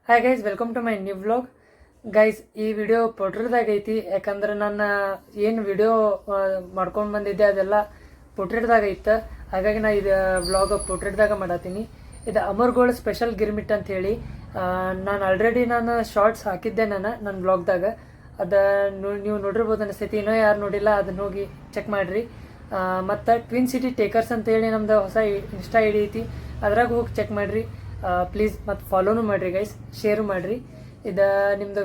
Hi guys, welcome to my new vlog. Guys, ಈ video ಪೋರ್ಟ್ರೇಟ್ದಾಗ ಐತಿ. ಯಾಕಂದ್ರೆ ನಾನು ಏನು ವಿಡಿಯೋ ಮಾಡ್ಕೊಂಡು ಬಂದಿದ್ದೆ ಅದೆಲ್ಲ ಪೋರ್ಟ್ರೇಟ್ದಾಗ ಐತೆ. ಹಾಗಾಗಿ ನಾನು ಇದು ವ್ಲಾಗ್ ಪೋರ್ಟ್ರೇಟ್ದಾಗ ಮಾಡತ್ತೀನಿ. ಇದು ಅಮರ್ಗೋಲ್ಡ್ ಸ್ಪೆಷಲ್ ಗಿರ್ಮಿಟ್ ಅಂತ ಹೇಳಿ ನಾನು ಆಲ್ರೆಡಿ ಶಾರ್ಟ್ಸ್ ಹಾಕಿದ್ದೆ ನನ್ನ ವ್ಲಾಗ್ದಾಗ. ಅದು ನೀವು ನೋಡಿರ್ಬೋದು ಅನಿಸ್ತೈತಿ. ಇನ್ನೂ ಯಾರು ನೋಡಿಲ್ಲ ಅದನ್ನ ಹೋಗಿ ಚೆಕ್ ಮಾಡಿರಿ. ಮತ್ತು ಟ್ವಿನ್ ಸಿಟಿ ಟೇಕರ್ಸ್ ಅಂತೇಳಿ ನಮ್ದು ಹೊಸ ಇನ್ಸ್ಟಾ ಐಡಿ ಐತಿ, ಅದ್ರಾಗ ಹೋಗಿ ಚೆಕ್ ಮಾಡಿರಿ ಪ್ಲೀಸ್. ಮತ್ತು ಫಾಲೋನು ಮಾಡಿರಿ ಗೈಸ್, ಶೇರು ಮಾಡಿರಿ. ಇದು ನಿಮ್ಮದು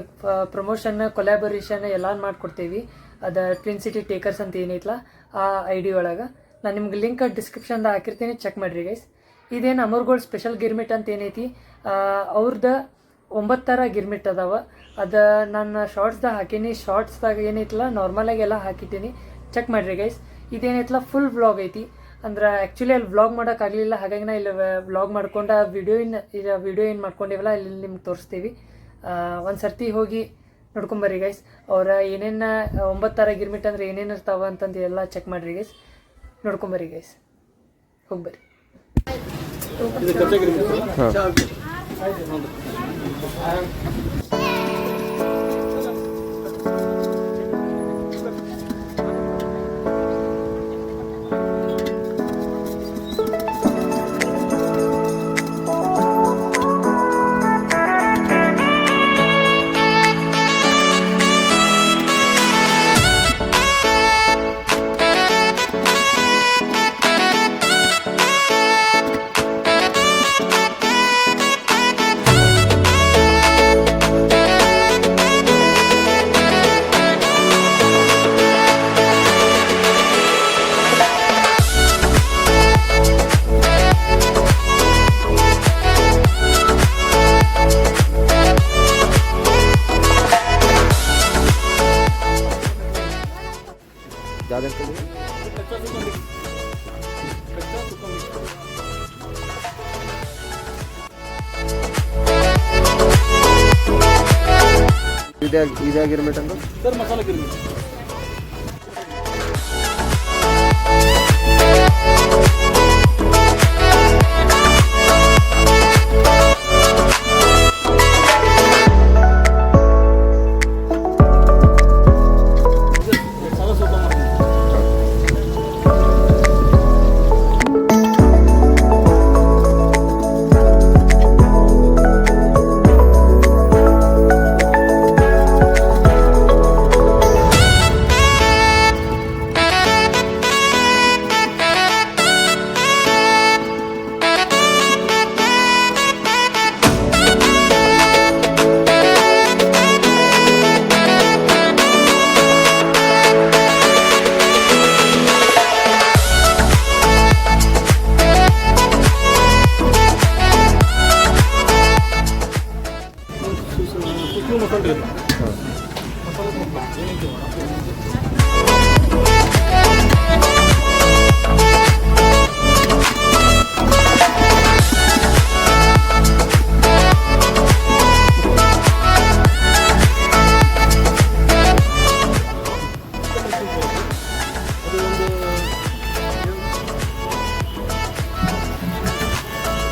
ಪ್ರಮೋಷನ್ ಕೊಲ್ಯಾಬೊರೇಷನ್ ಎಲ್ಲ ಮಾಡಿಕೊಡ್ತೀವಿ. ಅದು ಟ್ವಿನ್ ಸಿಟಿ ಟೇಕರ್ಸ್ ಅಂತ ಏನೈತಲ್ಲ ಆ ಐ ಡಿ ಒಳಗೆ ನಾನು ನಿಮ್ಗೆ ಲಿಂಕ್ ಡಿಸ್ಕ್ರಿಪ್ಷನ್ದಾಗ ಹಾಕಿರ್ತೀನಿ, ಚೆಕ್ ಮಾಡಿರಿ ಗೈಸ್. ಇದೇನು ಅಮರ್ಗೋಲ್ಡ್ ಸ್ಪೆಷಲ್ ಗಿರ್ಮಿಟ್ ಅಂತ ಏನೈತಿ, ಅವ್ರದ್ದು 9 ಥರ ಗಿರ್ಮಿಟ್ ಅದಾವ. ಅದು ನಾನು ಶಾರ್ಟ್ಸ್ದಾಗ ಹಾಕೀನಿ. ಶಾರ್ಟ್ಸ್ದಾಗ ಏನೈತಲ್ಲ ನಾರ್ಮಲಾಗಿ ಎಲ್ಲ ಹಾಕಿದ್ದೀನಿ, ಚೆಕ್ ಮಾಡಿರಿ ಗೈಸ್. ಇದೇನೈತಲ್ಲ ಫುಲ್ ವ್ಲಾಗ್ ಐತಿ. ಅಂದ್ರೆ ಆ್ಯಕ್ಚುಲಿ ಅಲ್ಲಿ ವ್ಲಾಗ್ ಮಾಡೋಕ್ಕಾಗಲಿಲ್ಲ, ಹಾಗಾಗಿ ನಾ ಇಲ್ಲಿ ವ್ಲಾಗ್ ಮಾಡ್ಕೊಂಡು ವಿಡಿಯೋ ಏನು ಮಾಡ್ಕೊಂಡಿವಲ್ಲ ಇಲ್ಲಿ ನಿಮ್ಗೆ ತೋರಿಸ್ತೀವಿ. ಒಂದು ಸರ್ತಿ ಹೋಗಿ ನೋಡ್ಕೊಂಬರ್ರಿ ಗೈಸ್. ಅವ್ರ ಏನೇನು 9 ಥರ ಗಿರ್ಮಿಟ್ ಅಂದ್ರೆ ಏನೇನು ಇರ್ತಾವ ಅಂತಂದು ಎಲ್ಲ ಚೆಕ್ ಮಾಡಿರಿ ಗೈಸ್, ನೋಡ್ಕೊಂಬರ್ರಿ ಗೈಸ್, ಹೋಗ್ಬರ್ರಿ. ಇದೇ ಗಿರ್ಮಿಟ್ ಅಂತ ಸರ್, ಮಸಾಲೆ ಗಿರ್ಮಿಟ್.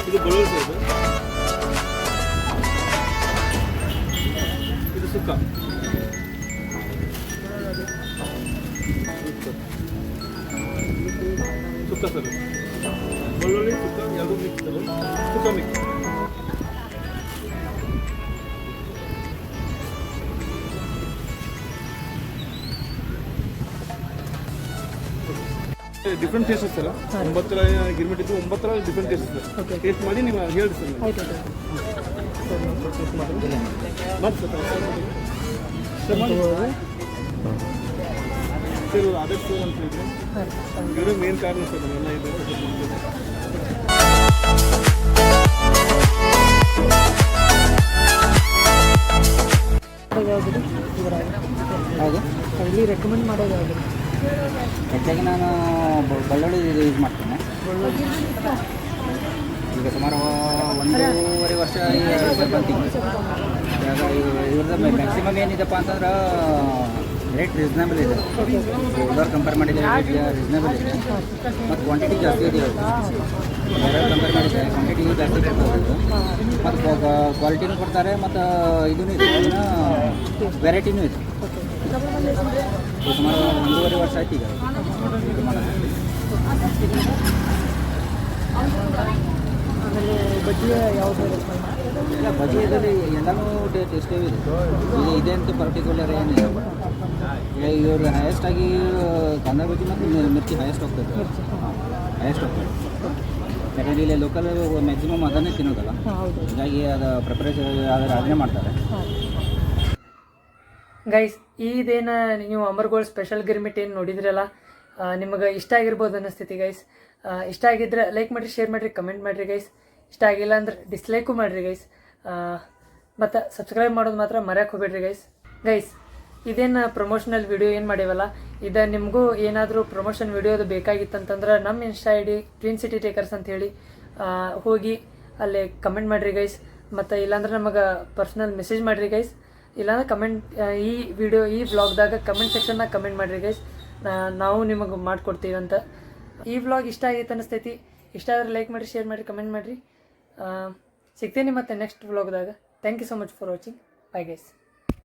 ಇದು ಬೆಳ್ಳುಳ್ಳಿ ಸರ್, ಇದು ಸುಕ್ಕ, ಸುಕ್ಕ ಸರ್, ಬೆಳ್ಳುಳ್ಳಿ ಸುಕ್ಕ ಎರಡು ಮಿಕ್ಸ್ ಸರ್, ಸುಕ್ಕ ಮಿಕ್ಸ್. Different taste sir. 9 ಥರ ಗಿರ್ಮಿಟ್ ಇದ್ದು 9 ಥರ ಡಿಫ್ರೆಂಟ್ ಟೇಸ್ಟ್ ಸರ್. ಟೇಸ್ಟ್ ಮಾಡಿ ನೀವು ಹೇಳಿ ಸರ್. ಮತ್ತೆ ಸರ್ ಆದಷ್ಟು ಅಂತ ಹೇಳಿದ್ರೆ ಇವರು ಮೇನ್ ಕಾರಣ ಸರ್ ನಮ್ಮೆಲ್ಲ ಇದೆ. ಇಲ್ಲಿ ರೆಕಮೆಂಡ್ ಮಾಡೋದು ಯಾವುದು? ಹೆಚ್ಚಾಗಿ ನಾನು ಬೆಳ್ಳುಳ್ಳಿ ಯೂಸ್ ಮಾಡ್ತೇನೆ. ಈಗ ಸುಮಾರು 1.5 ವರ್ಷ ಬಂತೀನಿ. ಇವ್ರದ್ದು ಮ್ಯಾಕ್ಸಿಮಮ್ ಏನಿದೆಪ್ಪ ಅಂತಂದ್ರೆ ರೇಟ್ ರೀಸನೇಬಲ್ ಇದೆ. ಉಳಿದವ್ರು ಕಂಪೇರ್ ಮಾಡಿದರೆ ರೇಟ್ ರೀಸನೇಬಲ್ ಇದೆ ಮತ್ತು ಕ್ವಾಂಟಿಟಿ ಜಾಸ್ತಿ ಇದೆ. ಬೇರೆ ಕಂಪೇರ್ ಮಾಡಿದರೆ ಕ್ವಾಂಟಿಟಿ ಜಾಸ್ತಿ ಕೊಡ್ತಾರೆ ಮತ್ತು ಕ್ವಾಲಿಟಿನೂ ಕೊಡ್ತಾರೆ ಮತ್ತು ಇದೂ ಇದೆ ವೆರೈಟಿನೂ ಇದೆ. ಇದು ಸುಮಾರು 1.5 ವರ್ಷ ಆಯ್ತು ಈಗ ಇದು ಮಾಡೋದು. ಆಮೇಲೆ ಬಜ್ಜಿ ಯಾವುದು ಇಲ್ಲ ಬಜ್ಜಿ ಇದರಲ್ಲಿ ಎಲ್ಲನೂ ಟೇಸ್ಟೇ ಇದೆ. ಇದು ಇದೆ ಅಂತ ಪರ್ಟಿಕ್ಯುಲರ್ ಏನಿಲ್ಲ. ಇವ್ರು ಹೈಯೆಸ್ಟ್ ಆಗಿ ಕಾಂದ ಬಜ್ಜಿ ಮತ್ತು ಮಿರ್ಚಿ ಹೈಯೆಸ್ಟ್ ಹೋಗ್ತದೆ. ಹೈಯೆಸ್ಟ್ ಹೋಗ್ತದೆ ಯಾಕಂದರೆ ಇಲ್ಲಿ ಲೋಕಲ್ ಮ್ಯಾಕ್ಸಿಮಮ್ ಅದನ್ನೇ ತಿನ್ನೋದಲ್ಲ, ಹೌದು ಹೀಗಾಗಿ ಅದು ಪ್ರಿಪರೇಷನ್ ಅದನ್ನೇ ಮಾಡ್ತಾರೆ. ಗೈಸ್ ಇದೇನು ನೀವು ಅಮರ್ಗೋಲ್ಡ್ ಸ್ಪೆಷಲ್ ಗಿರ್ಮಿಟ್ ಏನು ನೋಡಿದ್ರಲ್ಲ, ನಿಮಗೆ ಇಷ್ಟ ಆಗಿರ್ಬೋದು ಅನ್ನಿಸ್ತೈತಿ ಗೈಸ್. ಇಷ್ಟ ಆಗಿದ್ರೆ ಲೈಕ್ ಮಾಡಿರಿ, ಶೇರ್ ಮಾಡಿರಿ, ಕಮೆಂಟ್ ಮಾಡಿರಿ ಗೈಸ್. ಇಷ್ಟ ಆಗಿಲ್ಲ ಅಂದ್ರೆ ಡಿಸ್ಲೈಕು ಮಾಡಿರಿ ಗೈಸ್. ಮತ್ತು ಸಬ್ಸ್ಕ್ರೈಬ್ ಮಾಡೋದು ಮಾತ್ರ ಮರ್ಯಾಕೆ ಹೋಗ್ಬೇಡ್ರಿ ಗೈಸ್. ಗೈಸ್ ಇದೇನು ಪ್ರಮೋಷನಲ್ ವಿಡಿಯೋ ಏನು ಮಾಡೀವಲ್ಲ, ಇದು ನಿಮಗೂ ಏನಾದರೂ ಪ್ರಮೋಷನ್ ವಿಡಿಯೋದು ಬೇಕಾಗಿತ್ತಂತಂದ್ರೆ ನಮ್ಮ insta I D twin city takers ಅಂತ ಹೇಳಿ ಹೋಗಿ ಅಲ್ಲಿ ಕಮೆಂಟ್ ಮಾಡಿರಿ ಗೈಸ್. ಮತ್ತು ಇಲ್ಲಾಂದ್ರೆ ನಮಗೆ ಪರ್ಸ್ನಲ್ ಮೆಸೇಜ್ ಮಾಡಿರಿ ಗೈಸ್. ಇಲ್ಲಾಂದ್ರೆ ಕಮೆಂಟ್ ಈ ವಿಡಿಯೋ ಈ ವ್ಲಾಗ್ದಾಗ ಕಮೆಂಟ್ ಸೆಕ್ಷನ್ನಾಗ ಕಮೆಂಟ್ ಮಾಡಿರಿ ಗೈಸ್. ನಾವು ನಿಮಗೆ ಮಾಡಿಕೊಡ್ತೀವಿ ಅಂತ. ಈ ವ್ಲಾಗ್ ಇಷ್ಟ ಆಗೈತೆ ಅನ್ನಿಸ್ತೈತಿ. ಇಷ್ಟ ಆದರೆ ಲೈಕ್ ಮಾಡಿರಿ, ಶೇರ್ ಮಾಡಿರಿ, ಕಮೆಂಟ್ ಮಾಡಿರಿ. ಸಿಗ್ತೀನಿ ಮತ್ತು ನೆಕ್ಸ್ಟ್ ವ್ಲಾಗ್ದಾಗ. Thank you so much for watching. Bye guys.